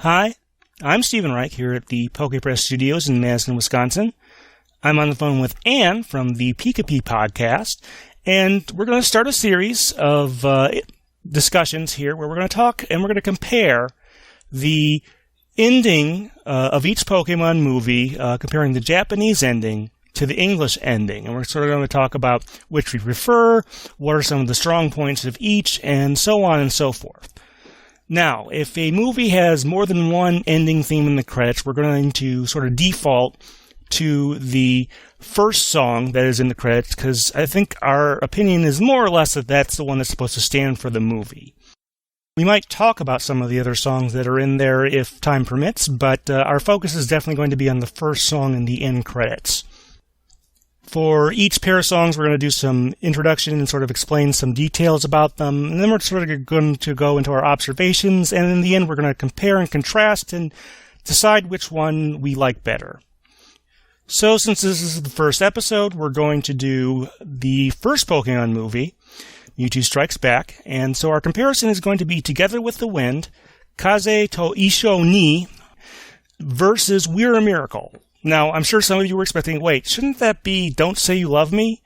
Hi, I'm Stephen Reich here at the pokepress studios in Madison, Wisconsin. I'm on the phone with Anne from the Pikapi Podcast, and we're going to start a series of discussions here where we're going to talk and we're going to compare the ending of each Pokemon movie, comparing the Japanese ending to the English ending. And we're sort of going to talk about which we prefer, what are some of the strong points of each, and so on and so forth. Now, if a movie has more than one ending theme in the credits, we're going to sort of default to the first song that is in the credits, because I think our opinion is more or less that that's the one that's supposed to stand for the movie. We might talk about some of the other songs that are in there if time permits, but our focus is definitely going to be on the first song in the end credits. For each pair of songs, we're going to do some introduction and sort of explain some details about them, and then we're sort of going to go into our observations, and in the end, we're going to compare and contrast and decide which one we like better. So, since this is the first episode, we're going to do the first Pokemon movie, Mewtwo Strikes Back, and so our comparison is going to be Together with the Wind, Kaze to Isho ni, versus We're a Miracle. Now, I'm sure some of you were expecting, wait, shouldn't that be Don't Say You Love Me?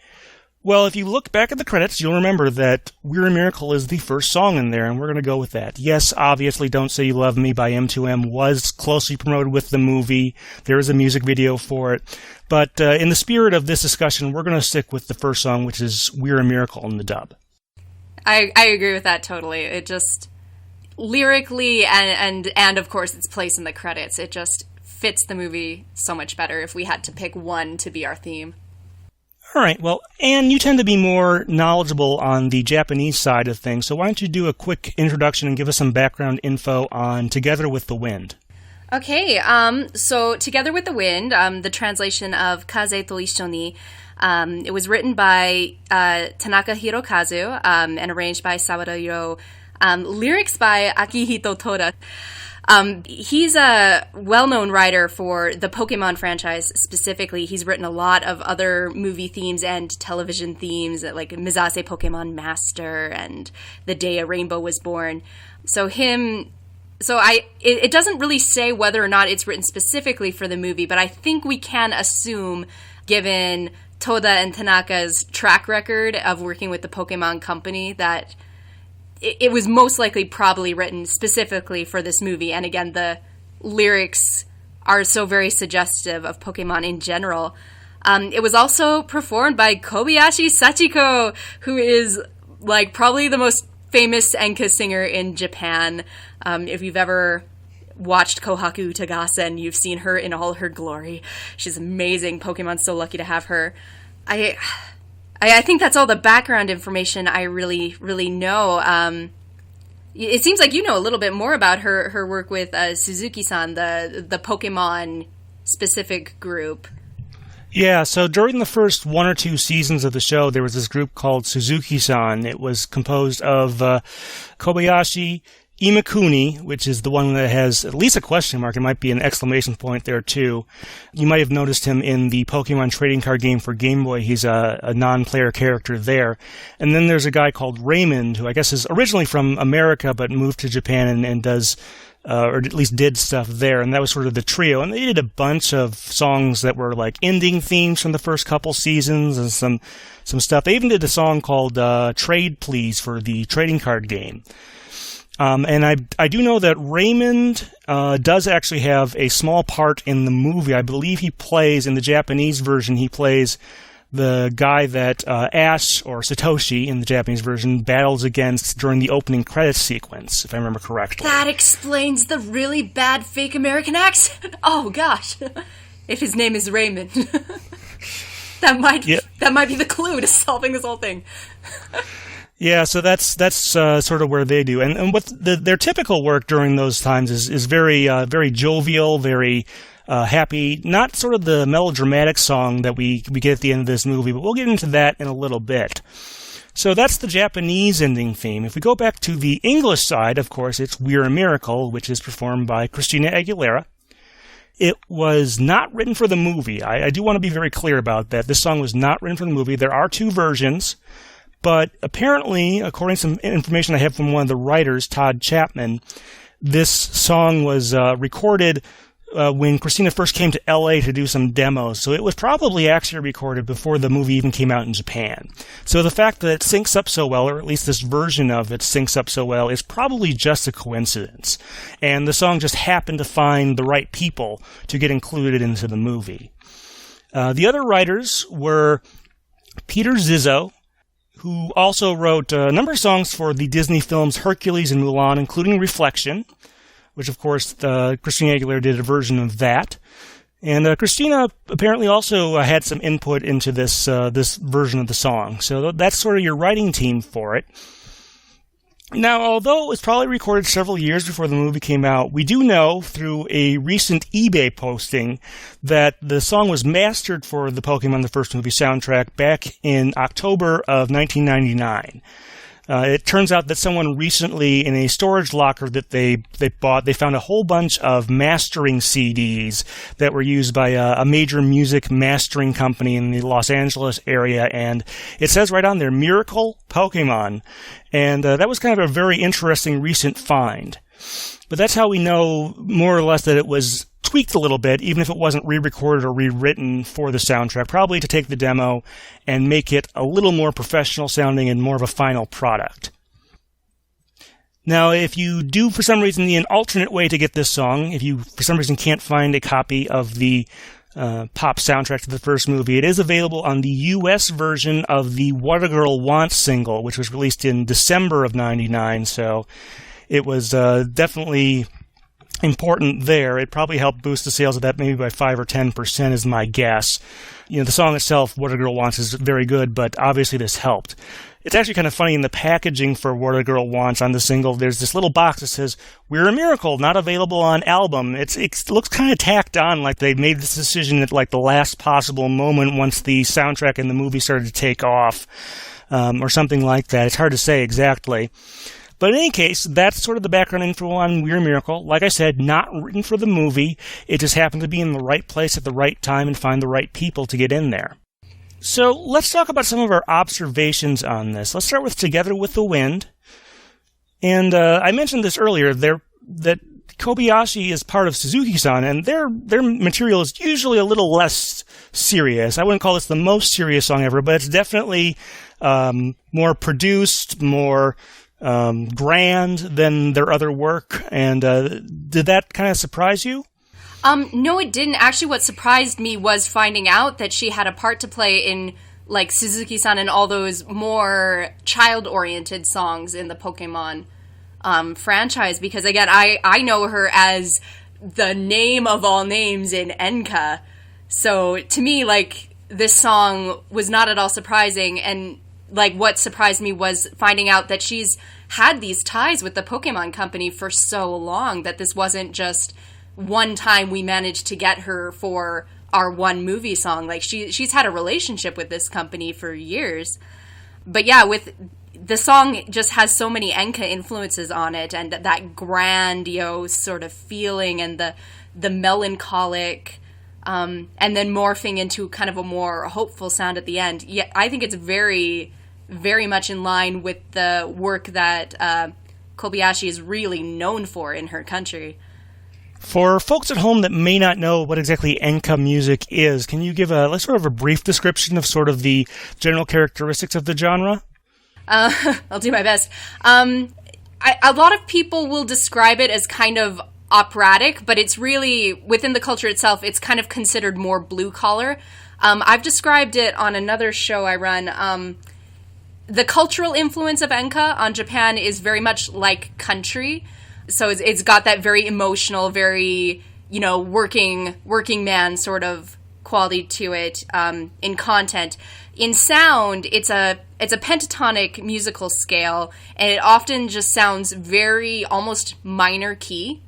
Well, if you look back at the credits, you'll remember that We're a Miracle is the first song in there, and we're going to go with that. Yes, obviously, Don't Say You Love Me by M2M was closely promoted with the movie. There is a music video for it. But in the spirit of this discussion, we're going to stick with the first song, which is We're a Miracle in the dub. I agree with that totally. It just, lyrically and of course its place in the credits, it just fits the movie so much better if we had to pick one to be our theme. All right, well, Anne, you tend to be more knowledgeable on the Japanese side of things, so why don't you do a quick introduction and give us some background info on Together with the Wind? Okay, so Together with the Wind, the translation of Kaze to Isho ni, it was written by Tanaka Hirokazu and arranged by Sawada Iro, lyrics by Akihito Toda. He's a well-known writer for the Pokemon franchise specifically. He's written a lot of other movie themes and television themes, like Mizase Pokemon Master and The Day a Rainbow Was Born. It doesn't really say whether or not it's written specifically for the movie, but I think we can assume, given Toda and Tanaka's track record of working with the Pokemon Company, that it was most likely probably written specifically for this movie. And again, the lyrics are so very suggestive of Pokemon in general. It was also performed by Kobayashi Sachiko, who is like probably the most famous enka singer in Japan. If you've ever watched Kohaku Tagasen, you've seen her in all her glory. She's amazing. Pokemon's so lucky to have her. I think that's all the background information I really, really know. It seems like you know a little bit more about her work with Suzuki-san, the Pokemon-specific group. Yeah, so during the first one or two seasons of the show, there was this group called Suzuki-san. It was composed of Kobayashi Imakuni, which is the one that has at least a question mark. It might be an exclamation point there, too. You might have noticed him in the Pokemon trading card game for Game Boy. He's a non-player character there. And then there's a guy called Raymond, who I guess is originally from America, but moved to Japan and does, or at least did stuff there. And that was sort of the trio. And they did a bunch of songs that were like ending themes from the first couple seasons and some stuff. They even did a song called Trade Please for the trading card game. And I do know that Raymond does actually have a small part in the movie. I believe he plays, in the Japanese version, he plays the guy that Ash, or Satoshi in the Japanese version, battles against during the opening credits sequence, if I remember correctly. That explains the really bad fake American accent. Oh, gosh. If his name is Raymond. That might be the clue to solving this whole thing. Yeah, so that's sort of where they do, and what their typical work during those times is very very jovial, very happy. Not sort of the melodramatic song that we get at the end of this movie, but we'll get into that in a little bit. So that's the Japanese ending theme. If we go back to the English side, of course, it's We're a Miracle, which is performed by Christina Aguilera. It was not written for the movie. I do want to be very clear about that. This song was not written for the movie. There are two versions. But apparently, according to some information I have from one of the writers, Todd Chapman, this song was recorded when Christina first came to LA to do some demos, so it was probably actually recorded before the movie even came out in Japan. So the fact that it syncs up so well, or at least this version of it syncs up so well, is probably just a coincidence. And the song just happened to find the right people to get included into the movie. The other writers were Peter Zizzo, who also wrote a number of songs for the Disney films Hercules and Mulan, including Reflection, which, of course, Christina Aguilera did a version of that. And Christina apparently also had some input into this version of the song. So that's sort of your writing team for it. Now, although it was probably recorded several years before the movie came out, we do know through a recent eBay posting that the song was mastered for the Pokemon the First Movie soundtrack back in October of 1999. It turns out that someone recently, in a storage locker that they bought, they found a whole bunch of mastering CDs that were used by a major music mastering company in the Los Angeles area, and it says right on there, Miracle Pokemon. And that was kind of a very interesting recent find. But that's how we know, more or less, that it was tweaked a little bit, even if it wasn't re-recorded or rewritten for the soundtrack, probably to take the demo and make it a little more professional sounding and more of a final product. Now, if you do, for some reason, need an alternate way to get this song, if you, for some reason, can't find a copy of the pop soundtrack to the first movie, it is available on the U.S. version of the What a Girl Wants single, which was released in December of '99, so it was definitely important there. It probably helped boost the sales of that maybe by 5 or 10% is my guess. You know, the song itself, What a Girl Wants, is very good, but obviously this helped. It's actually kind of funny in the packaging for What a Girl Wants on the single, there's this little box that says, "We're a Miracle, not available on album." It looks kind of tacked on, like they made this decision at like the last possible moment once the soundtrack and the movie started to take off, or something like that. It's hard to say exactly. But in any case, that's sort of the background info on We're a Miracle. Like I said, not written for the movie. It just happened to be in the right place at the right time and find the right people to get in there. So let's talk about some of our observations on this. Let's start with Together with the Wind. And I mentioned this earlier, that Kobayashi is part of Suzuki-san, and their material is usually a little less serious. I wouldn't call this the most serious song ever, but it's definitely more produced, more grand than their other work. And did that kind of surprise you? No, it didn't. Actually, what surprised me was finding out that she had a part to play in, like, Suzuki-san and all those more child-oriented songs in the Pokemon franchise. Because, again, I know her as the name of all names in Enka. So, to me, like, this song was not at all surprising. And, like, what surprised me was finding out that she's had these ties with the Pokemon Company for so long that this wasn't just one time we managed to get her for our one movie song. Like, she's had a relationship with this company for years. But yeah, with the song just has so many Enka influences on it, and that grandiose sort of feeling and the melancholic, and then morphing into kind of a more hopeful sound at the end. Yeah, I think it's very, very much in line with the work that Kobayashi is really known for in her country. For folks at home that may not know what exactly Enka music is, can you give a sort of a brief description of sort of the general characteristics of the genre? I'll do my best. A lot of people will describe it as kind of operatic, but it's really, within the culture itself, it's kind of considered more blue-collar. I've described it on another show I run. The cultural influence of Enka on Japan is very much like country. So it's got that very emotional, very, working man sort of quality to it in content. In sound, it's a pentatonic musical scale, and it often just sounds very almost minor key.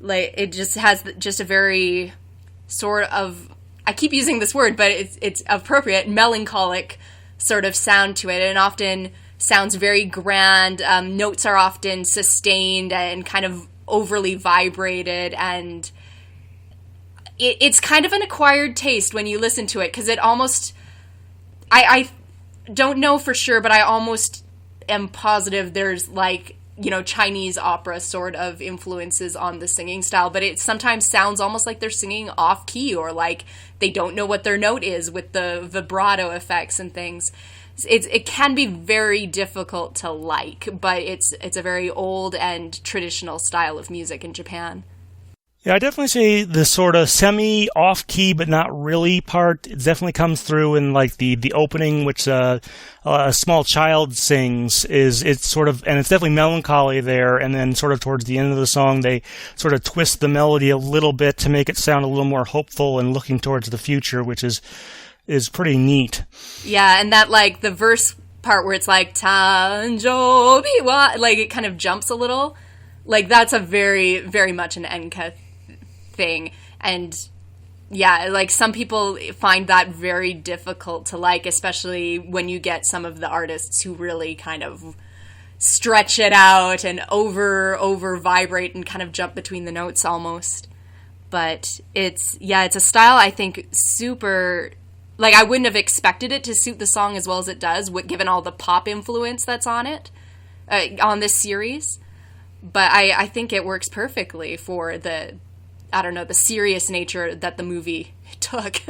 Like, it just has just a very sort of, I keep using this word, but it's appropriate, melancholic sort of sound to it, and often sounds very grand. Notes are often sustained and kind of overly vibrated, and it's kind of an acquired taste when you listen to it, because it almost, I don't know for sure, but I almost am positive there's like Chinese opera sort of influences on the singing style, but it sometimes sounds almost like they're singing off key, or like they don't know what their note is with the vibrato effects and things. It can be very difficult to like, but it's a very old and traditional style of music in Japan. Yeah, I definitely say the sort of semi-off-key but not really part definitely comes through in like the opening, which a small child sings. It's sort of, and it's definitely melancholy there, and then sort of towards the end of the song they sort of twist the melody a little bit to make it sound a little more hopeful and looking towards the future, which is pretty neat. Yeah, and that like the verse part where it's like Tanjoubi wa, like it kind of jumps a little. Like that's a very, very much an enka thing. And yeah, like some people find that very difficult to like, especially when you get some of the artists who really kind of stretch it out and over vibrate and kind of jump between the notes almost. But it's a style I think super, like I wouldn't have expected it to suit the song as well as it does, given all the pop influence that's on it, on this series. But I think it works perfectly for the serious nature that the movie took.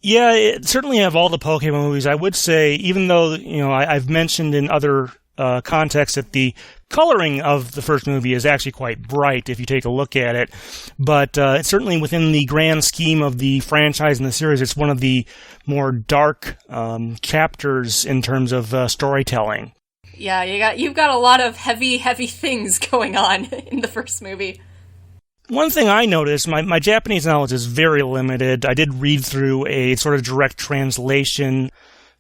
Yeah, certainly of all the Pokemon movies, I would say, even though, I've mentioned in other contexts that the coloring of the first movie is actually quite bright if you take a look at it. But certainly within the grand scheme of the franchise and the series, it's one of the more dark chapters in terms of storytelling. Yeah, you've got a lot of heavy things going on in the first movie. One thing I noticed, my Japanese knowledge is very limited. I did read through a sort of direct translation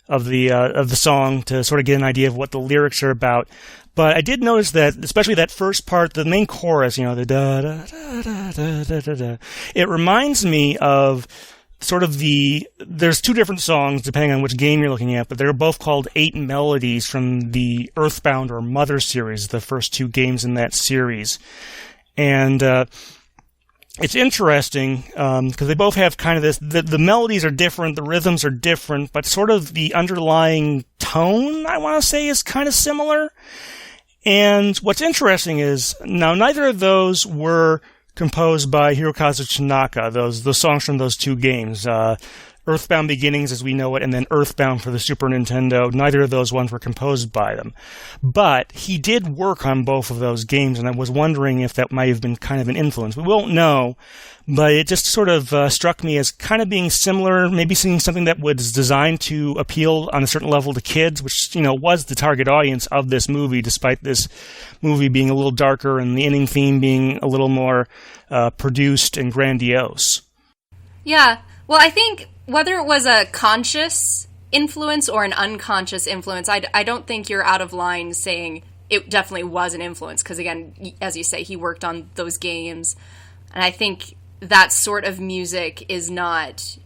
of the song to sort of get an idea of what the lyrics are about. But I did notice that, especially that first part, the main chorus, the da da da da da da da, it reminds me of sort of there's two different songs depending on which game you're looking at, but they're both called 8 Melodies from the Earthbound or Mother series, the first two games in that series. And it's interesting because they both have kind of this, the melodies are different, the rhythms are different, but sort of the underlying tone, I want to say, is kind of similar. And what's interesting is, now neither of those were composed by Hirokazu Tanaka, those songs from those two games, Earthbound Beginnings as we know it, and then Earthbound for the Super Nintendo. Neither of those ones were composed by them. But he did work on both of those games, and I was wondering if that might have been kind of an influence. We won't know, but it just sort of struck me as kind of being similar, maybe seeing something that was designed to appeal on a certain level to kids, which, was the target audience of this movie, despite this movie being a little darker and the ending theme being a little more produced and grandiose. Yeah, well, I think whether it was a conscious influence or an unconscious influence, I don't think you're out of line saying it definitely was an influence, because again, as you say, he worked on those games, and I think that sort of music is not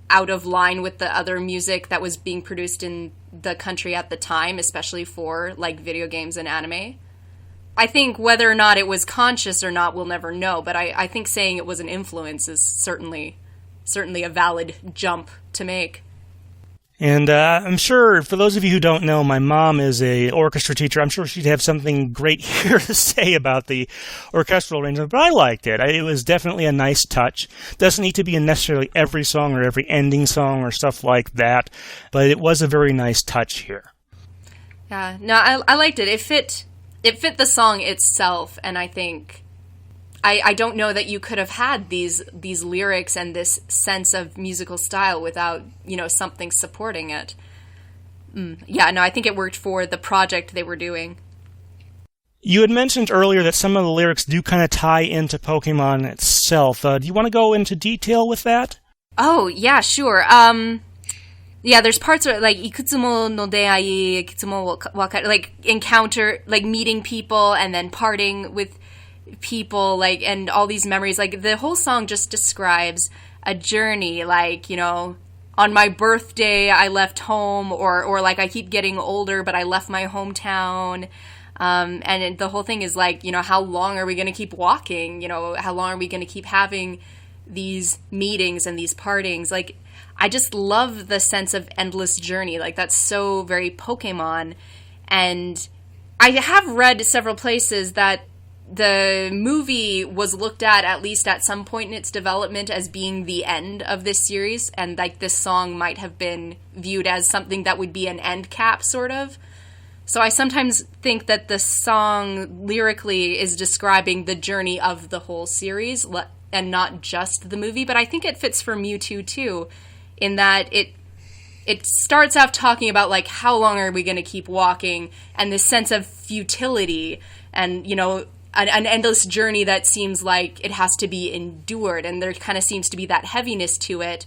out of line with the other music that was being produced in the country at the time, especially for like video games and anime. I think whether or not it was conscious or not, we'll never know, but I think saying it was an influence is certainly a valid jump to make. And I'm sure, for those of you who don't know, my mom is a orchestra teacher. I'm sure she'd have something great here to say about the orchestral arrangement, but I liked it. It was definitely a nice touch. Doesn't need to be in necessarily every song or every ending song or stuff like that, but it was a very nice touch here. Yeah, no, I liked it. It fit the song itself, and I think I don't know that you could have had these lyrics and this sense of musical style without, something supporting it. Yeah, no, I think it worked for the project they were doing. You had mentioned earlier that some of the lyrics do kind of tie into Pokemon itself. Do you want to go into detail with that? Oh, yeah, sure. Yeah, there's parts where, like, ikutsumo no deai, ikutsumo wakari, like, encounter, like, meeting people and then parting with people, like, and all these memories. Like, the whole song just describes a journey, like, on my birthday I left home, or like, I keep getting older but I left my hometown, and the whole thing is like, how long are we going to keep walking, how long are we going to keep having these meetings and these partings. Like, I just love the sense of endless journey. Like, that's so very Pokemon, and I have read several places that the movie was looked at least at some point in its development as being the end of this series, and like this song might have been viewed as something that would be an end cap, sort of. So I sometimes think that the song lyrically is describing the journey of the whole series and not just the movie, but I think it fits for Mewtwo too, in that it starts off talking about like how long are we going to keep walking, and this sense of futility and, you know, an endless journey that seems like it has to be endured, and there kind of seems to be that heaviness to it,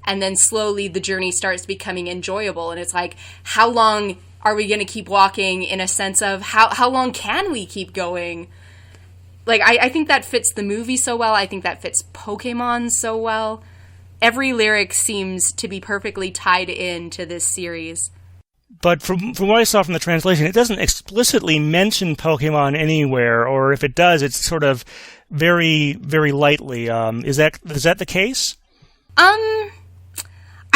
and then slowly the journey starts becoming enjoyable, and it's like, how long are we going to keep walking, in a sense of how long can we keep going? Like, I think that fits the movie so well. I think that fits Pokemon so well. Every lyric seems to be perfectly tied into this series. But from what I saw from the translation, it doesn't explicitly mention Pokemon anywhere, or if it does, it's sort of very, very lightly. Is that the case? I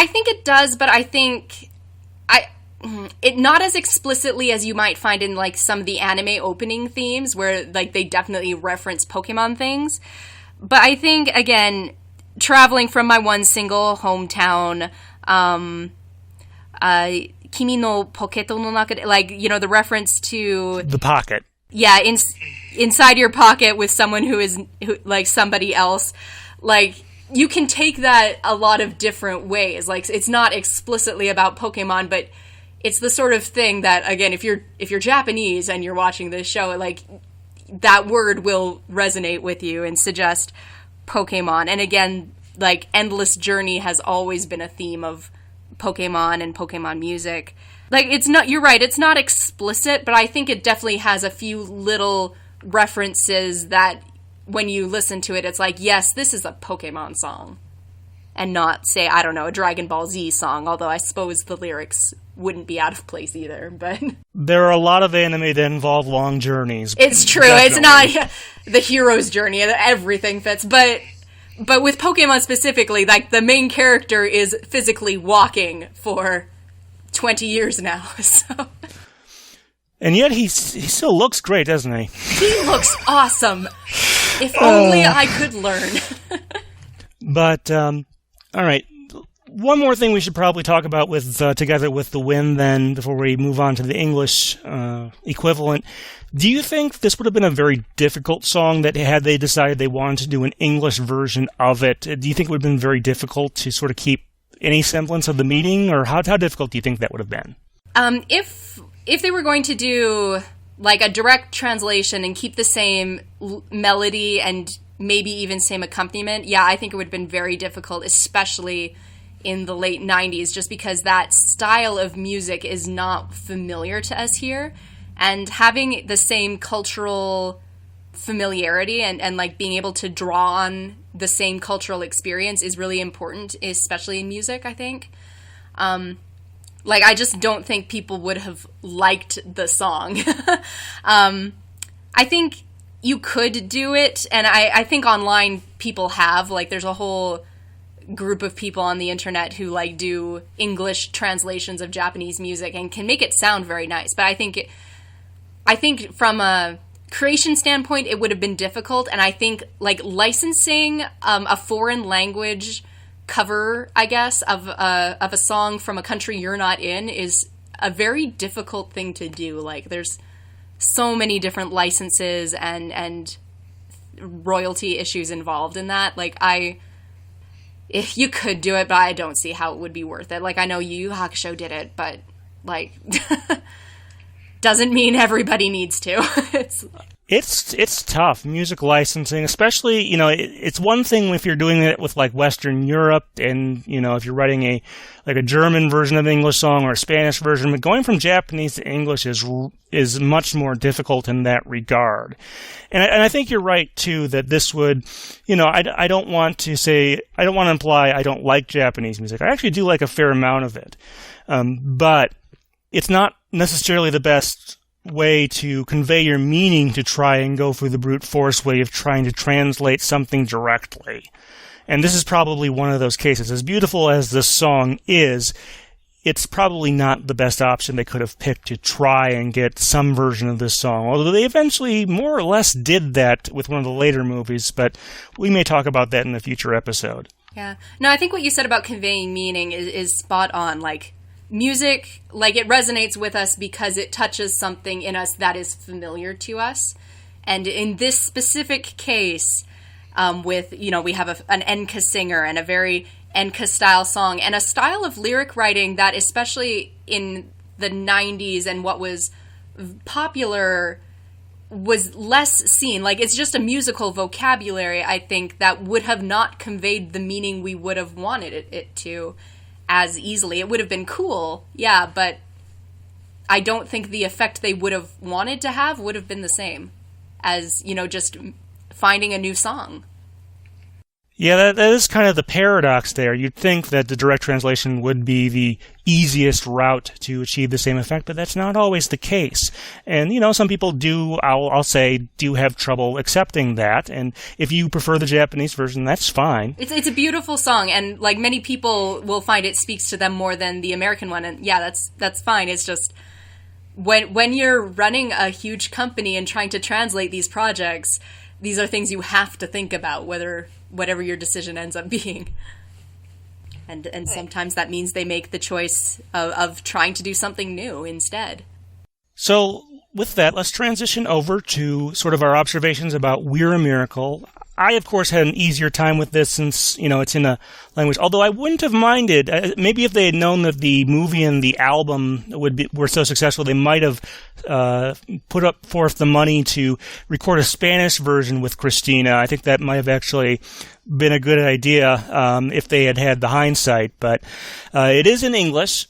think it does, but I think it not as explicitly as you might find in like some of the anime opening themes, where like they definitely reference Pokemon things. But I think, again, traveling from my one single hometown, Kimi no Poketo no Naka, like, you know, the reference to the pocket. Yeah, inside your pocket with someone who like somebody else. Like, you can take that a lot of different ways. Like, it's not explicitly about Pokemon, but it's the sort of thing that, again, if you're Japanese and you're watching this show, like, that word will resonate with you and suggest Pokemon. And again, like, endless journey has always been a theme of Pokemon and Pokemon music. Like, you're right, it's not explicit, but I think it definitely has a few little references that when you listen to it, it's like, yes, this is a Pokemon song. And not, say, I don't know, a Dragon Ball Z song, although I suppose the lyrics wouldn't be out of place either, but... There are a lot of anime that involve long journeys. It's true, definitely. It's not the hero's journey, everything fits, but with Pokemon specifically, like, the main character is physically walking for 20 years now, so... And yet he still looks great, doesn't he? He looks awesome! If only I could learn. But, all right. One more thing we should probably talk about together with the Wind then, before we move on to the English equivalent. Do you think this would have been a very difficult song that had they decided they wanted to do an English version of it? Do you think it would have been very difficult to sort of keep any semblance of the meaning, or how difficult do you think that would have been? If they were going to do like a direct translation and keep the same melody and maybe even same accompaniment, yeah, I think it would have been very difficult, especially in the late 90s, just because that style of music is not familiar to us here. And having the same cultural familiarity and like being able to draw on the same cultural experience is really important, especially in music, I think. Like, I just don't think people would have liked the song. I think you could do it, and I think online people have. Like, there's a whole group of people on the internet who, like, do English translations of Japanese music and can make it sound very nice. But I think from a creation standpoint, it would have been difficult, and I think, like, licensing a foreign language cover, I guess, of a song from a country you're not in is a very difficult thing to do. Like, there's so many different licenses and royalty issues involved in that. Like, if you could do it, but I don't see how it would be worth it. Like, I know Yu Yu Hakusho did it, but, like, doesn't mean everybody needs to. It's tough, music licensing, especially, you know, it's one thing if you're doing it with, like, Western Europe and, you know, if you're writing a German version of an English song or a Spanish version, but going from Japanese to English is much more difficult in that regard. And I think you're right, too, that this would, you know, I don't want to imply I don't like Japanese music. I actually do like a fair amount of it. But it's not necessarily the best way to convey your meaning to try and go through the brute force way of trying to translate something directly. And this is probably one of those cases. As beautiful as this song is, it's probably not the best option they could have picked to try and get some version of this song, although they eventually more or less did that with one of the later movies, but we may talk about that in a future episode. Yeah. No, I think what you said about conveying meaning is spot on. Like, music, like, it resonates with us because it touches something in us that is familiar to us. And in this specific case, with, we have an enka singer and a very enka-style song, and a style of lyric writing that, especially in the 90s and what was popular, was less seen. Like, it's just a musical vocabulary, I think, that would have not conveyed the meaning we would have wanted it to as easily. It would have been cool, yeah, but I don't think the effect they would have wanted to have would have been the same as, just finding a new song. Yeah, that is kind of the paradox there. You'd think that the direct translation would be the easiest route to achieve the same effect, but that's not always the case. And, some people I'll say, do have trouble accepting that. And if you prefer the Japanese version, that's fine. It's a beautiful song, and, like, many people will find it speaks to them more than the American one. And, yeah, that's fine. It's just, when you're running a huge company and trying to translate these projects, these are things you have to think about, whatever your decision ends up being. And sometimes that means they make the choice of trying to do something new instead. So with that, let's transition over to sort of our observations about We're a Miracle. I, of course, had an easier time with this since, it's in a language, although I wouldn't have minded. Maybe if they had known that the movie and the album were so successful, they might have put forth the money to record a Spanish version with Christina. I think that might have actually been a good idea if they had had the hindsight. But it is in English.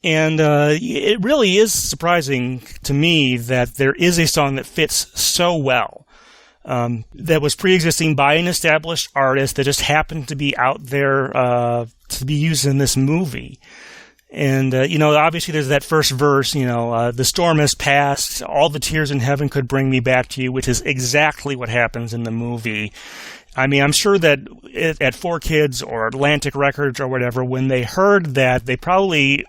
And it really is surprising to me that there is a song that fits so well. That was pre-existing by an established artist that just happened to be out there to be used in this movie. And, obviously there's that first verse, the storm has passed, all the tears in heaven could bring me back to you, which is exactly what happens in the movie. I mean, I'm sure that at 4Kids or Atlantic Records or whatever, when they heard that, they probably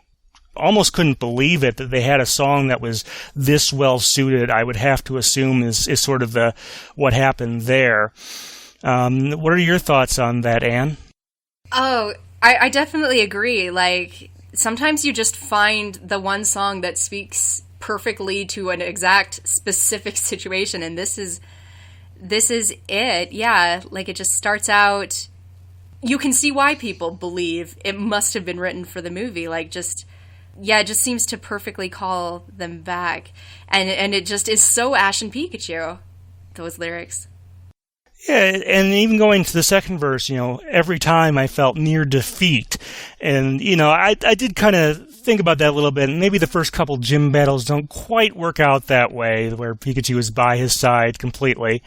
almost couldn't believe it that they had a song that was this well suited. I would have to assume is sort of what happened there. What are your thoughts on that, Anne? Oh, I definitely agree. Like, sometimes you just find the one song that speaks perfectly to an exact specific situation, and this is it. Yeah, like, it just starts out. You can see why people believe it must have been written for the movie. Like, it just seems to perfectly call them back. And it just is so Ash and Pikachu, those lyrics. Yeah, and even going to the second verse, every time I felt near defeat. And, I did kind of think about that a little bit. And maybe the first couple gym battles don't quite work out that way, where Pikachu is by his side completely.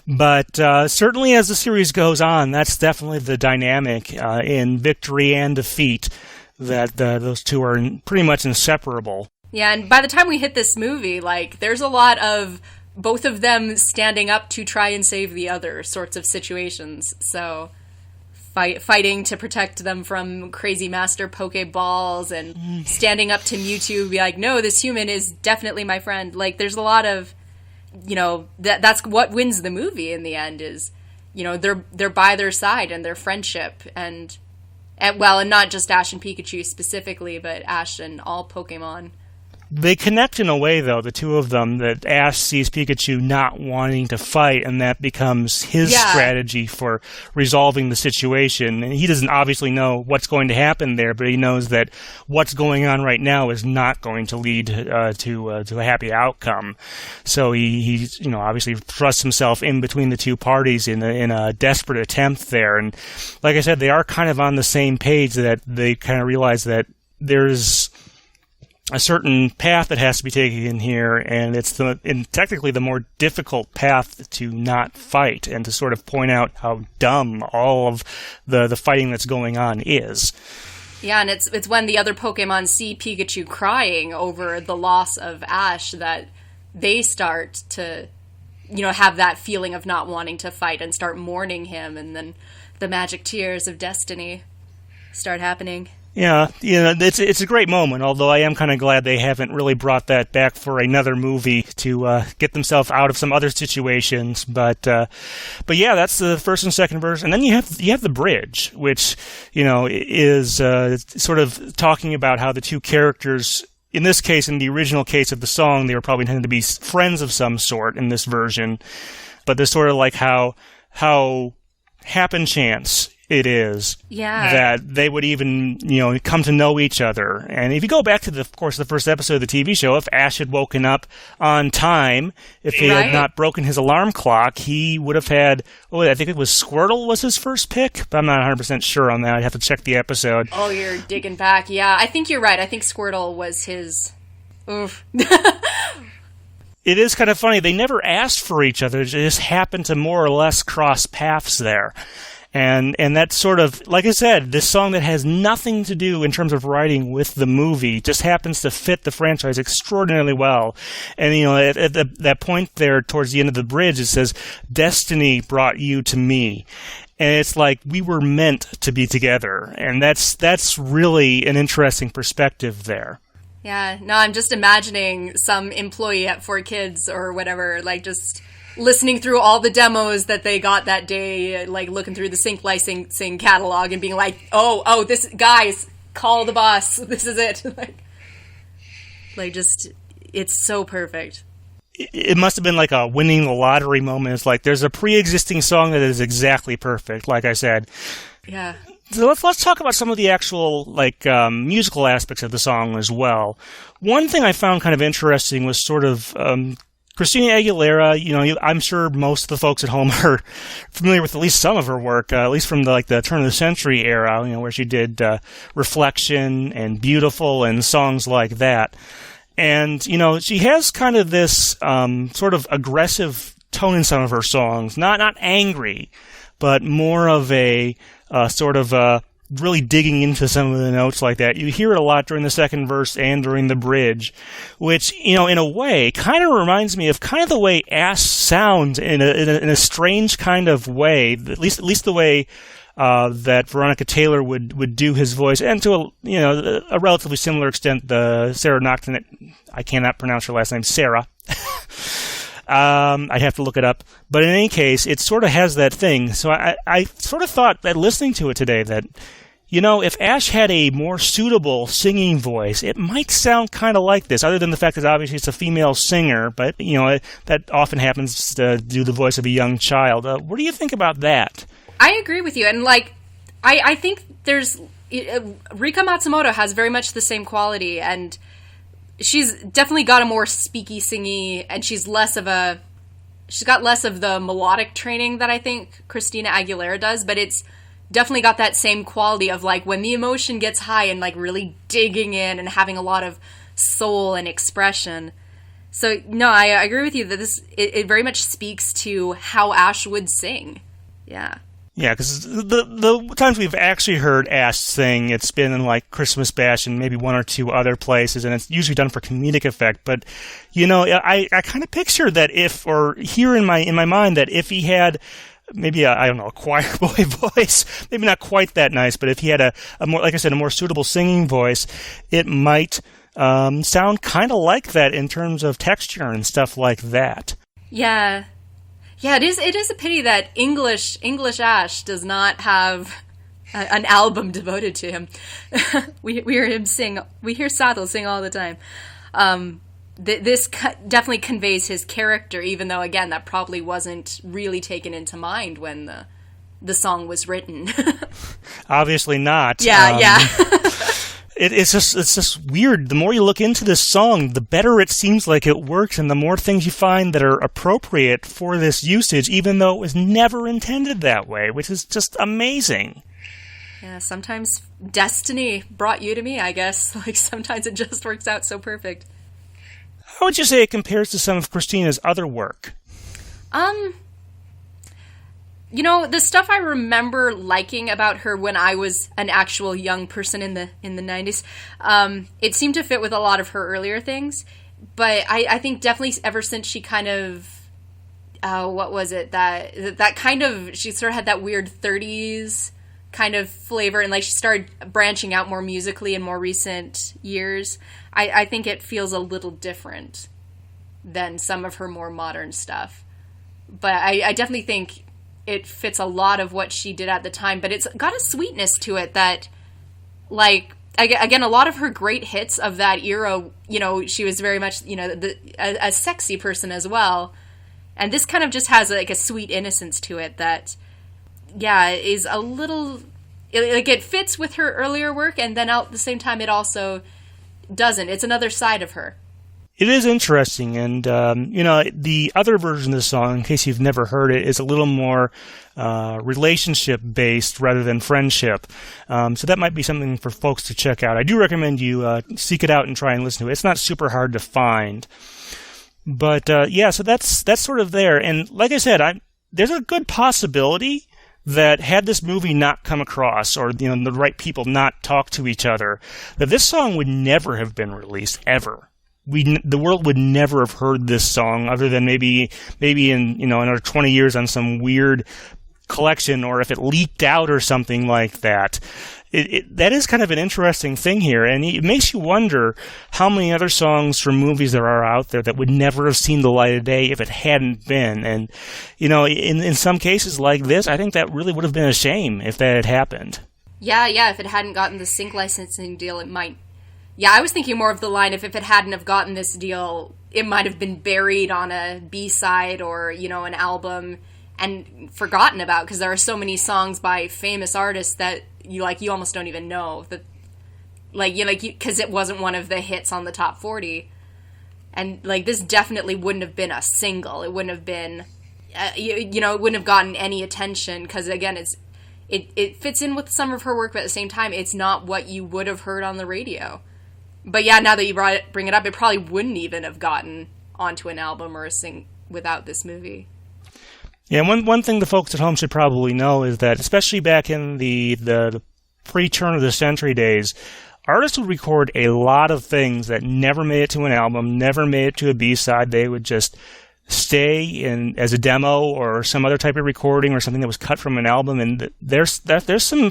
But certainly as the series goes on, that's definitely the dynamic in victory and defeat. That those two are pretty much inseparable. Yeah, and by the time we hit this movie, like, there's a lot of both of them standing up to try and save the other sorts of situations. So, fighting to protect them from crazy master Pokeballs and standing up to Mewtwo, be like, no, this human is definitely my friend. Like, there's a lot of, that's what wins the movie in the end is, they're by their side and their friendship and not just Ash and Pikachu specifically, but Ash and all Pokemon. They connect in a way, though, the two of them, that Ash sees Pikachu not wanting to fight, and that becomes his strategy for resolving the situation. And he doesn't obviously know what's going to happen there, but he knows that what's going on right now is not going to lead to a happy outcome. So he obviously thrusts himself in between the two parties in a desperate attempt there. And like I said, they are kind of on the same page, that they kind of realize that there's a certain path that has to be taken here, and it's technically the more difficult path to not fight and to sort of point out how dumb all of the fighting that's going on is. Yeah, and it's when the other Pokemon see Pikachu crying over the loss of Ash that they start to, have that feeling of not wanting to fight and start mourning him, and then the magic tears of destiny start happening. Yeah, it's a great moment, although I am kind of glad they haven't really brought that back for another movie to get themselves out of some other situations. But yeah, that's the first and second verse. And then you have the bridge, which, is sort of talking about how the two characters, in this case, in the original case of the song, they were probably intended to be friends of some sort in this version. But there's sort of like how happen chance it is that they would even, come to know each other. And if you go back to the first episode of the TV show, if Ash had woken up on time, if he had not broken his alarm clock, he would have had, I think it was Squirtle was his first pick, but I'm not 100% sure on that. I'd have to check the episode. Oh, you're digging back. Yeah, I think you're right. I think Squirtle was his... Oof. It is kind of funny. They never asked for each other. They just happened to more or less cross paths there. And that's sort of, like I said, this song that has nothing to do in terms of writing with the movie just happens to fit the franchise extraordinarily well. And, at that point there towards the end of the bridge, it says, "Destiny brought you to me." And it's like we were meant to be together. And that's really an interesting perspective there. Yeah, no, I'm just imagining some employee at 4Kids or whatever, like just listening through all the demos that they got that day, like looking through the sync licensing catalog and being like, oh, this, guys, call the boss. This is it. like just, it's so perfect. It must have been like a winning the lottery moment. It's like there's a pre-existing song that is exactly perfect, like I said. Yeah. So let's talk about some of the actual musical aspects of the song as well. One thing I found kind of interesting was sort of Christina Aguilera. I'm sure most of the folks at home are familiar with at least some of her work, at least from the turn of the century era, where she did Reflection and Beautiful and songs like that. And she has kind of this sort of aggressive tone in some of her songs, not angry, but more of a sort of really digging into some of the notes like that. You hear it a lot during the second verse and during the bridge, which, in a way, kind of reminds me of kind of the way Ash sounds in a strange kind of way, at least the way that Veronica Taylor would do his voice, and to a relatively similar extent, the Sarah Nocturne, I cannot pronounce her last name, Sarah. I'd have to look it up. But in any case, it sort of has that thing. So I sort of thought that listening to it today that, if Ash had a more suitable singing voice, it might sound kind of like this, other than the fact that obviously it's a female singer, but, that often happens to do the voice of a young child. What do you think about that? I agree with you. And, I think Rika Matsumoto has very much the same quality, and she's definitely got a more speaky, singy, and she's got less of the melodic training that I think Christina Aguilera does, but it's definitely got that same quality of when the emotion gets high and really digging in and having a lot of soul and expression. So no, I agree with you that it very much speaks to how Ash would sing. Yeah. Yeah, because the times we've actually heard Ash sing, it's been in Christmas Bash and maybe one or two other places, and it's usually done for comedic effect. But I kind of picture that hear in my mind that if he had maybe a choir boy voice, maybe not quite that nice, but if he had a more, like I said, a more suitable singing voice, it might sound kind of like that in terms of texture and stuff like that. Yeah. Yeah, it is a pity that English Ash does not have an album devoted to him. we hear him sing. We hear Sato sing all the time. This definitely conveys his character, even though, again, that probably wasn't really taken into mind when the song was written. Obviously not. Yeah. It's just weird. The more you look into this song, the better it seems like it works, and the more things you find that are appropriate for this usage, even though it was never intended that way, which is just amazing. Yeah, sometimes destiny brought you to me, I guess. Sometimes it just works out so perfect. How would you say it compares to some of Christina's other work? The stuff I remember liking about her when I was an actual young person in the 90s, it seemed to fit with a lot of her earlier things. But I think definitely ever since she kind of, what was it? That kind of, she sort of had that weird 30s kind of flavor, and like she started branching out more musically in more recent years, I think it feels a little different than some of her more modern stuff. But I definitely think it fits a lot of what she did at the time, but it's got a sweetness to it that, like, again, a lot of her great hits of that era, you know, she was very much, you know, a sexy person as well. And this kind of just has like a sweet innocence to it that, yeah, is a little, like, it fits with her earlier work, and then at the same time it also doesn't. It's another side of her. It is interesting, and, you know, the other version of the song, in case you've never heard it, is a little more relationship-based rather than friendship. So that might be something for folks to check out. I do recommend you seek it out and try and listen to it. It's not super hard to find. But, yeah, so that's sort of there. And like I said, there's a good possibility that had this movie not come across, or, you know, the right people not talk to each other, that this song would never have been released, ever. The world would never have heard this song other than maybe in, you know, another 20 years on some weird collection, or if it leaked out or something like that. That is kind of an interesting thing here, and it makes you wonder how many other songs from movies there are out there that would never have seen the light of day if it hadn't been. And, you know, in some cases like this, I think that really would have been a shame if that had happened. Yeah, if it hadn't gotten the sync licensing deal, it might. Yeah, I was thinking more of the line, if it hadn't have gotten this deal, it might have been buried on a B-side or, you know, an album and forgotten about, because there are so many songs by famous artists that you almost don't even know that, like, you know, because it wasn't one of the hits on the top 40. And, like, this definitely wouldn't have been a single. It wouldn't have been, you know, it wouldn't have gotten any attention, because, again, it fits in with some of her work, but at the same time, it's not what you would have heard on the radio. But yeah, now that you bring it up, it probably wouldn't even have gotten onto an album or a sing without this movie. Yeah, one thing the folks at home should probably know is that, especially back in the pre-turn of the century days, artists would record a lot of things that never made it to an album, never made it to a B-side. They would just stay in as a demo or some other type of recording or something that was cut from an album, and there's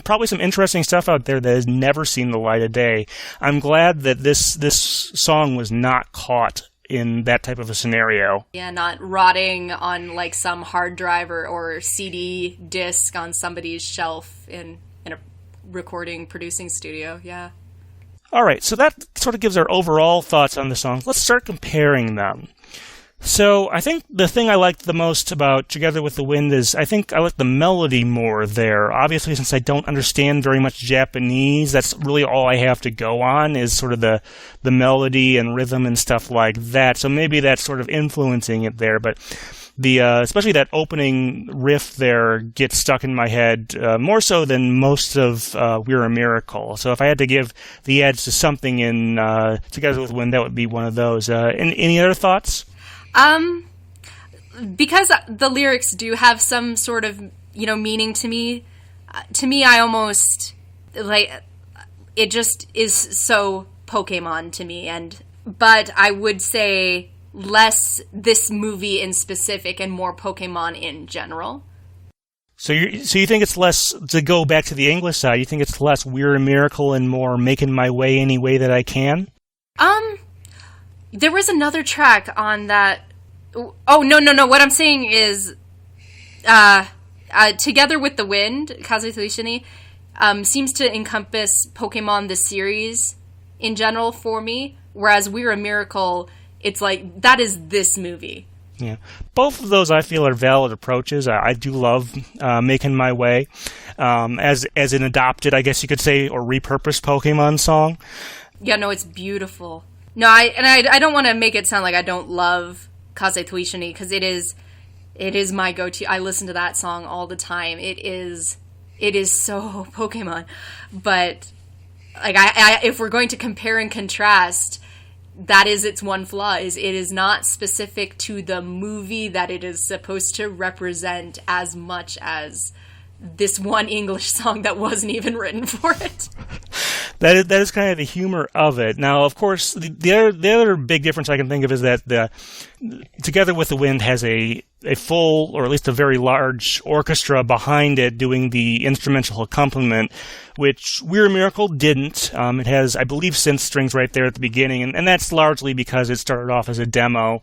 probably some interesting stuff out there that has never seen the light of day. I'm glad that this song was not caught in that type of a scenario. Yeah, not rotting on like some hard drive or CD disc on somebody's shelf in a recording producing studio. Yeah. All right, so that sort of gives our overall thoughts on the songs. Let's start comparing them. So I think the thing I liked the most about Together with the Wind is I think I like the melody more there. Obviously, since I don't understand very much Japanese, that's really all I have to go on is sort of the melody and rhythm and stuff like that. So maybe that's sort of influencing it there. But especially that opening riff there gets stuck in my head more so than most of We're a Miracle. So if I had to give the edge to something in Together with the Wind, that would be one of those. Any other thoughts? Because the lyrics do have some sort of, you know, meaning to me, I almost, like, it just is so Pokemon to me, but I would say less this movie in specific and more Pokemon in general. So you think it's less, to go back to the English side, you think it's less We're a Miracle and more Making My Way Any Way That I Can? There was another track on that. Oh, no. What I'm saying is, Together with the Wind, Kaze Toishini, seems to encompass Pokemon the series in general for me, whereas We're a Miracle, it's like, that is this movie. Yeah. Both of those I feel are valid approaches. I do love Making My Way as an adopted, I guess you could say, or repurposed Pokemon song. Yeah, no, it's beautiful. No, I don't want to make it sound like I don't love Kaze Toishini, because it is my go-to. I listen to that song all the time. It is so Pokemon. But like I if we're going to compare and contrast, that is its one flaw, is it is not specific to the movie that it is supposed to represent as much as this one English song that wasn't even written for it. That is kind of the humor of it. Now, of course, the other big difference I can think of is that Together with the Wind has a full, or at least a very large orchestra behind it doing the instrumental accompaniment, which We're a Miracle didn't. It has, I believe, synth strings right there at the beginning, and that's largely because it started off as a demo.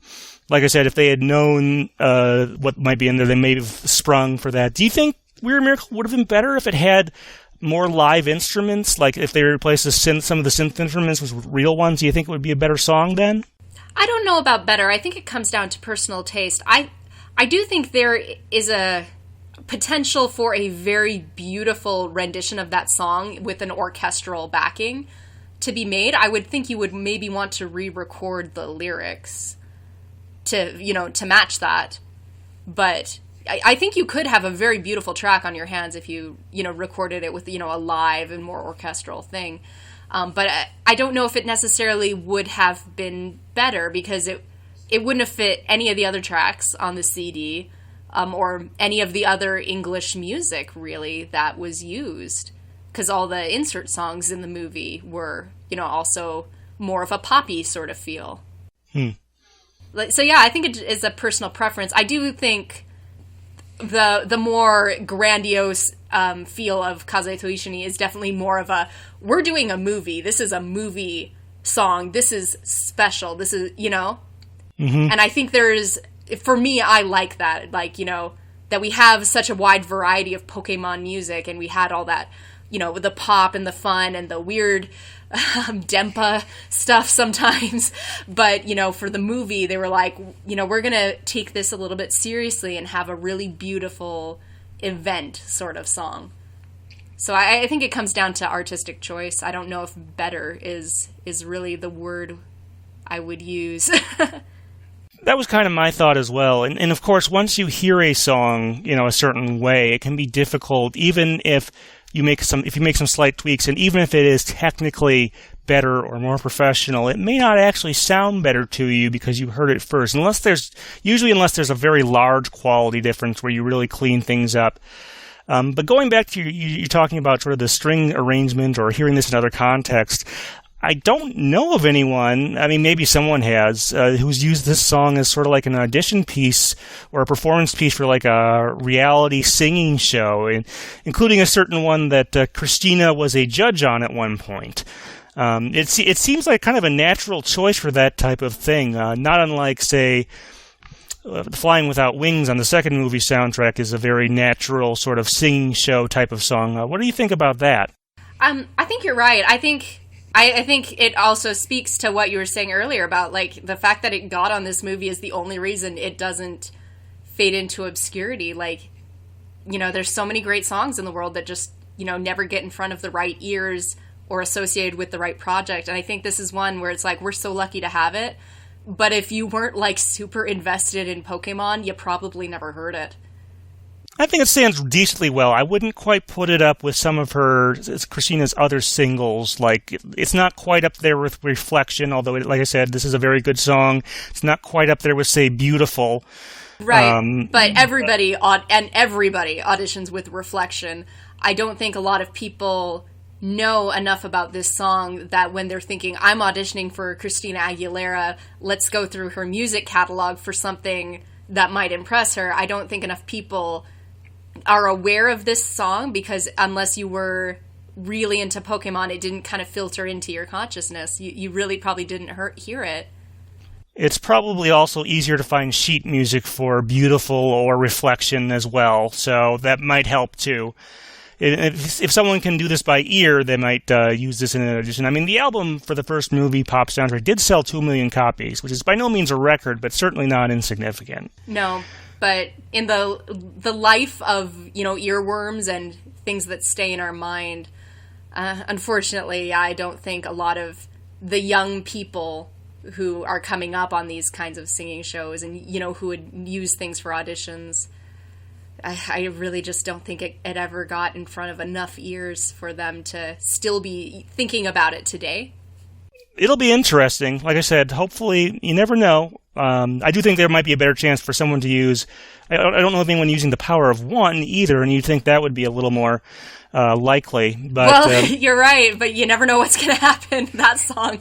Like I said, if they had known what might be in there, they may have sprung for that. Do you think We're a Miracle would have been better if it had more live instruments? Like if they replaced some of the synth instruments with real ones, do you think it would be a better song then? I don't know about better. I think it comes down to personal taste. I do think there is a potential for a very beautiful rendition of that song with an orchestral backing to be made. I would think you would maybe want to re-record the lyrics to match that. But I think you could have a very beautiful track on your hands if you recorded it with, a live and more orchestral thing. But I don't know if it necessarily would have been better because it wouldn't have fit any of the other tracks on the CD or any of the other English music, really, that was used. Because all the insert songs in the movie were, also more of a poppy sort of feel. So, yeah, I think it is a personal preference. I do think the more grandiose feel of Kaze to Ishini is definitely more of we're doing a movie. This is a movie song. This is special. This is, Mm-hmm. And I think for me, I like that. Like, that we have such a wide variety of Pokemon music and we had all that, with the pop and the fun and the weird Dempa stuff sometimes. But, for the movie, they were like, we're going to take this a little bit seriously and have a really beautiful event sort of song. So I think it comes down to artistic choice. I don't know if better is really the word I would use. That was kind of my thought as well. And of course, once you hear a song, a certain way, it can be difficult, even if you make some slight tweaks, and even if it is technically better or more professional, it may not actually sound better to you because you heard it first. Unless there's a very large quality difference where you really clean things up. But going back to you talking about sort of the string arrangement or hearing this in other context, I don't know of anyone, I mean, maybe someone has, who's used this song as sort of like an audition piece or a performance piece for like a reality singing show, including a certain one that Christina was a judge on at one point. It seems like kind of a natural choice for that type of thing, not unlike, say, Flying Without Wings on the second movie soundtrack is a very natural sort of singing show type of song. What do you think about that? I think you're right. I think it also speaks to what you were saying earlier about, like, the fact that it got on this movie is the only reason it doesn't fade into obscurity. Like, there's so many great songs in the world that just, never get in front of the right ears or associated with the right project. And I think this is one where it's like, we're so lucky to have it. But if you weren't, like, super invested in Pokemon, you probably never heard it. I think it stands decently well. I wouldn't quite put it up with some of Christina's other singles. Like, it's not quite up there with Reflection, although, like I said, this is a very good song. It's not quite up there with, say, Beautiful. Right, but everybody auditions with Reflection. I don't think a lot of people know enough about this song that when they're thinking, I'm auditioning for Christina Aguilera, let's go through her music catalog for something that might impress her. I don't think enough people are aware of this song because unless you were really into Pokemon, it didn't kind of filter into your consciousness. You really probably didn't hear it. It's probably also easier to find sheet music for Beautiful or Reflection as well, so that might help too. If someone can do this by ear, they might use this in an audition. I mean, the album for the first movie, Pop Soundtrack, did sell 2 million copies, which is by no means a record, but certainly not insignificant. No, but in the life of, earworms and things that stay in our mind, unfortunately, I don't think a lot of the young people who are coming up on these kinds of singing shows and, who would use things for auditions, I really just don't think it ever got in front of enough ears for them to still be thinking about it today. it'll be interesting. Like I said, hopefully, you never know. I do think there might be a better chance for someone to use. I don't know of anyone using the power of one either, and you'd think that would be a little more likely. But, well, you're right, but you never know what's going to happen. That song.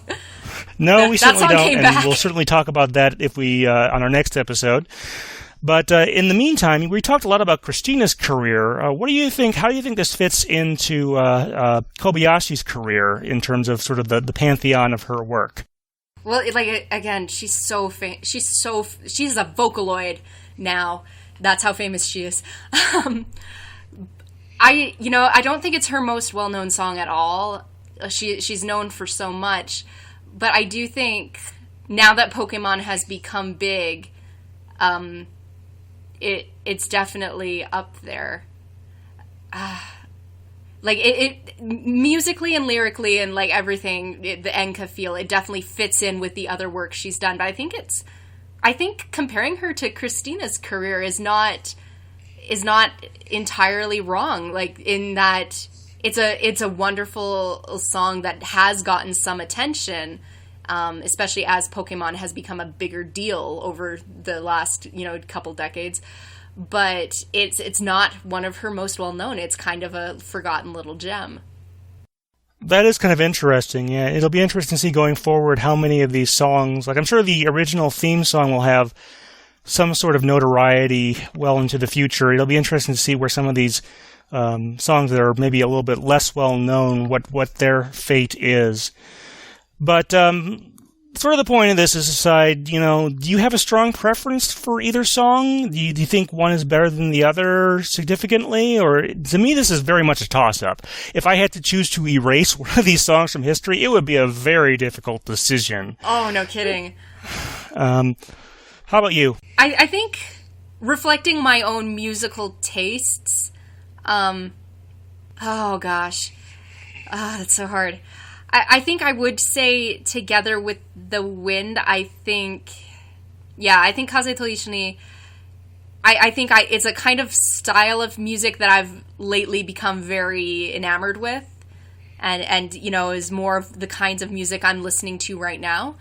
No, we certainly don't, and back. we'll certainly talk about that if we on our next episode. But in the meantime, we talked a lot about Christina's career. What do you think? How do you think this fits into Kobayashi's career in terms of sort of the pantheon of her work? Well, like again, she's so she's a Vocaloid now. That's how famous she is. I don't think it's her most well-known song at all. She's known for so much, but I do think now that Pokemon has become big, it's definitely up there. Like it musically and lyrically and like everything, the Enka feel, it definitely fits in with the other work she's done. But I think comparing her to Christina's career is not entirely wrong. Like in that it's a wonderful song that has gotten some attention, especially as Pokemon has become a bigger deal over the last couple decades. But it's not one of her most well-known. It's kind of a forgotten little gem. That is kind of interesting, yeah. It'll be interesting to see going forward how many of these songs, like I'm sure the original theme song will have some sort of notoriety well into the future. It'll be interesting to see where some of these songs that are maybe a little bit less well-known, what their fate is. But sort of the point of this is aside, do you have a strong preference for either song? Do you think one is better than the other significantly? Or to me, this is very much a toss-up. If I had to choose to erase one of these songs from history, it would be a very difficult decision. Oh, no kidding. How about you? I think reflecting my own musical tastes, oh gosh, that's so hard. I think I would say Together with the Wind. I think Kaze to Ishini, I think it's a kind of style of music that I've lately become very enamored with, and is more of the kinds of music I'm listening to right now.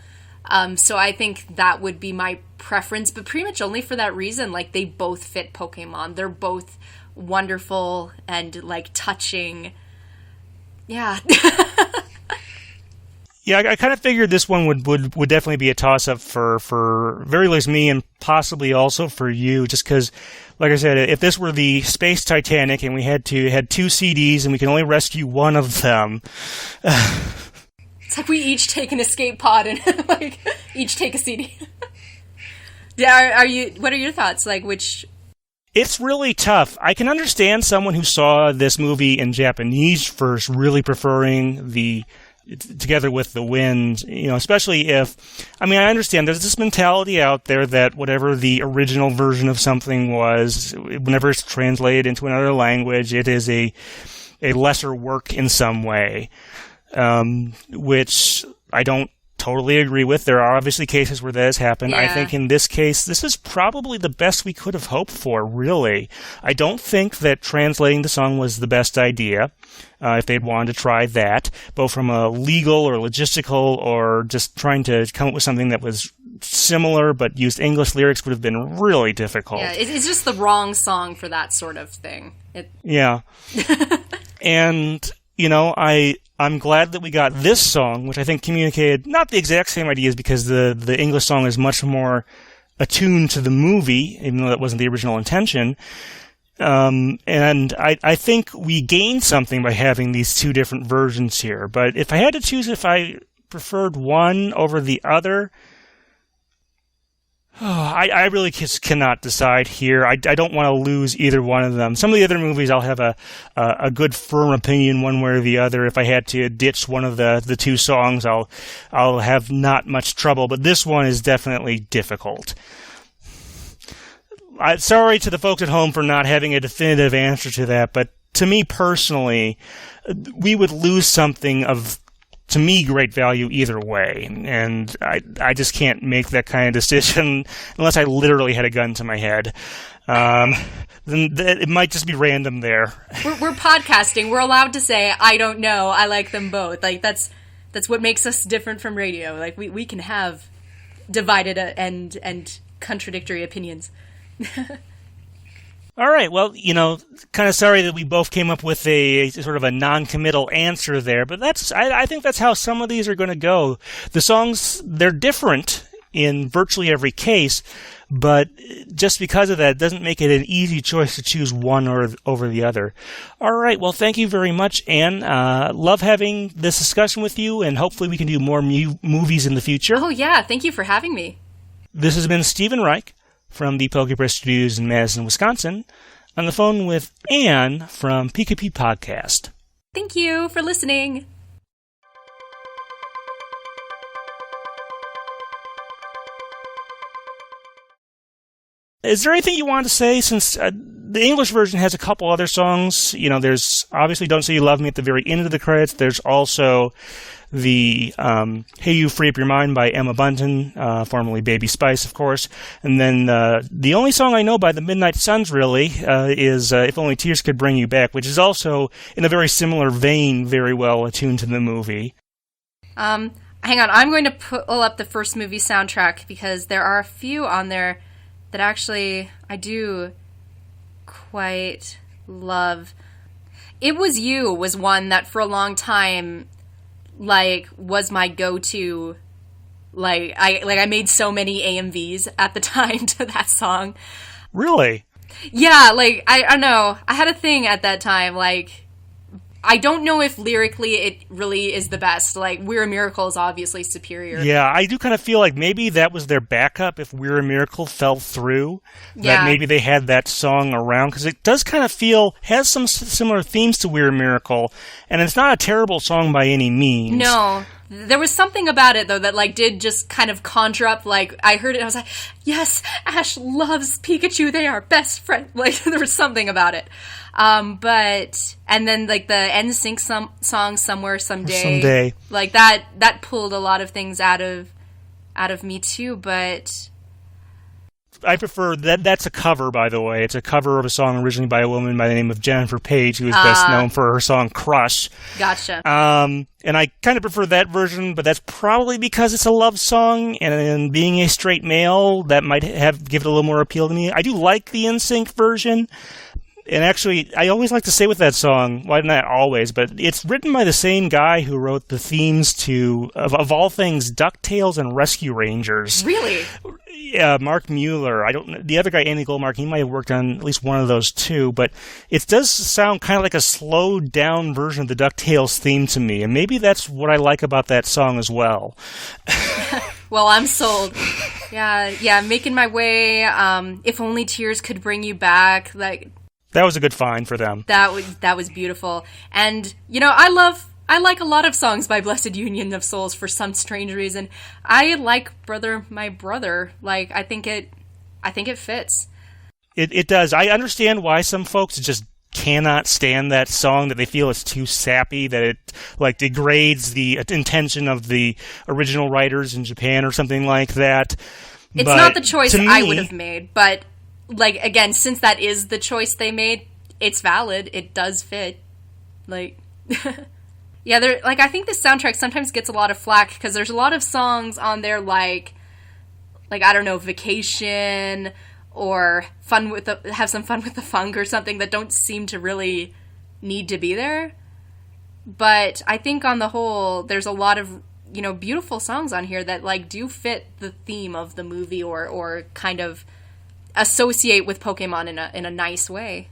So I think that would be my preference, but pretty much only for that reason. Like, they both fit Pokemon. They're both wonderful and like touching. Yeah. Yeah, I kind of figured this one would definitely be a toss-up for very least me and possibly also for you, just because, like I said, if this were the Space Titanic and we had two CDs and we can only rescue one of them... It's like we each take an escape pod and like each take a CD. Yeah, what are your thoughts? Like, which... It's really tough. I can understand someone who saw this movie in Japanese first really preferring the Together with the Wind, especially if, I understand there's this mentality out there that whatever the original version of something was, whenever it's translated into another language, it is a lesser work in some way, which I don't totally agree with. There are obviously cases where that has happened. Yeah. I think in this case, this is probably the best we could have hoped for, really. I don't think that translating the song was the best idea, if they'd wanted to try that, both from a legal or logistical or just trying to come up with something that was similar but used English lyrics would have been really difficult. Yeah, it's just the wrong song for that sort of thing. Yeah. And, I'm glad that we got this song, which I think communicated not the exact same ideas because the English song is much more attuned to the movie, even though that wasn't the original intention. And I think we gained something by having these two different versions here. But if I had to choose if I preferred one over the other, I really just cannot decide here. I don't want to lose either one of them. Some of the other movies I'll have a good firm opinion one way or the other. If I had to ditch one of the two songs, I'll have not much trouble. But this one is definitely difficult. Sorry to the folks at home for not having a definitive answer to that, but to me personally, we would lose something of, to me, great value either way, and I just can't make that kind of decision unless I literally had a gun to my head. Then it might just be random there. We're podcasting. We're allowed to say, I don't know, I like them both. Like, that's That's what makes us different from radio. Like, we can have divided and contradictory opinions. All right. Well, kind of sorry that we both came up with a sort of a non-committal answer there, but I think that's how some of these are going to go. The songs, they're different in virtually every case, but just because of that, it doesn't make it an easy choice to choose one or over the other. All right. Well, thank you very much, Anne. Love having this discussion with you, and hopefully we can do more movies in the future. Oh, yeah. Thank you for having me. This has been Stephen Reich from the pokepress studios in Madison, Wisconsin, on the phone with Anne from Pikapi Podcast. Thank you for listening. Is there anything you want to say, since the English version has a couple other songs? There's obviously Don't Say You Love Me at the very end of the credits. There's also the Hey You Free Up Your Mind by Emma Bunton, formerly Baby Spice, of course. And then the only song I know by the Midnight Suns, really, is If Only Tears Could Bring You Back, which is also, in a very similar vein, very well attuned to the movie. Hang on, I'm going to pull up the first movie soundtrack, because there are a few on there that actually I do quite love. It Was You was one that for a long time, was my go-to. I made so many AMVs at the time to that song. Really? Yeah, I don't know. I had a thing at that time, I don't know if lyrically it really is the best. We're a Miracle is obviously superior. Yeah, I do kind of feel like maybe that was their backup if We're a Miracle fell through. Yeah. That maybe they had that song around, because it does kind of has some similar themes to We're a Miracle, and it's not a terrible song by any means. No. There was something about it, though, that, did just kind of conjure up, I heard it and I was like, yes, Ash loves Pikachu, they are best friends. There was something about it. And then, the NSYNC song, Somewhere, Someday. That pulled a lot of things out of me, too, but I prefer that. That's a cover, by the way. It's a cover of a song originally by a woman by the name of Jennifer Page, who is best known for her song Crush. Gotcha. And I kind of prefer that version, but that's probably because it's a love song, and being a straight male, that might give it a little more appeal to me. I do like the NSYNC version. And actually, I always like to say with that song, well, not always, but it's written by the same guy who wrote the themes to, of all things, DuckTales and Rescue Rangers. Really? Yeah, Mark Mueller. The other guy, Andy Goldmark, he might have worked on at least one of those too, but it does sound kind of like a slowed down version of the DuckTales theme to me, and maybe that's what I like about that song as well. Well, I'm sold. Yeah, Making My Way, If Only Tears Could Bring You Back, That was a good find for them. That was beautiful. And, I like a lot of songs by Blessed Union of Souls for some strange reason. I like Brother, My Brother. I think it fits. It does. I understand why some folks just cannot stand that song, that they feel it's too sappy, that it degrades the intention of the original writers in Japan or something like that. It's not the choice I would have made, but again, since that is the choice they made, it's valid. It does fit. Yeah, I think this soundtrack sometimes gets a lot of flack because there's a lot of songs on there I don't know, Vacation or Have Some Fun with the Funk or something that don't seem to really need to be there. But I think on the whole, there's a lot of, beautiful songs on here that do fit the theme of the movie or kind of associate with Pokemon in a nice way.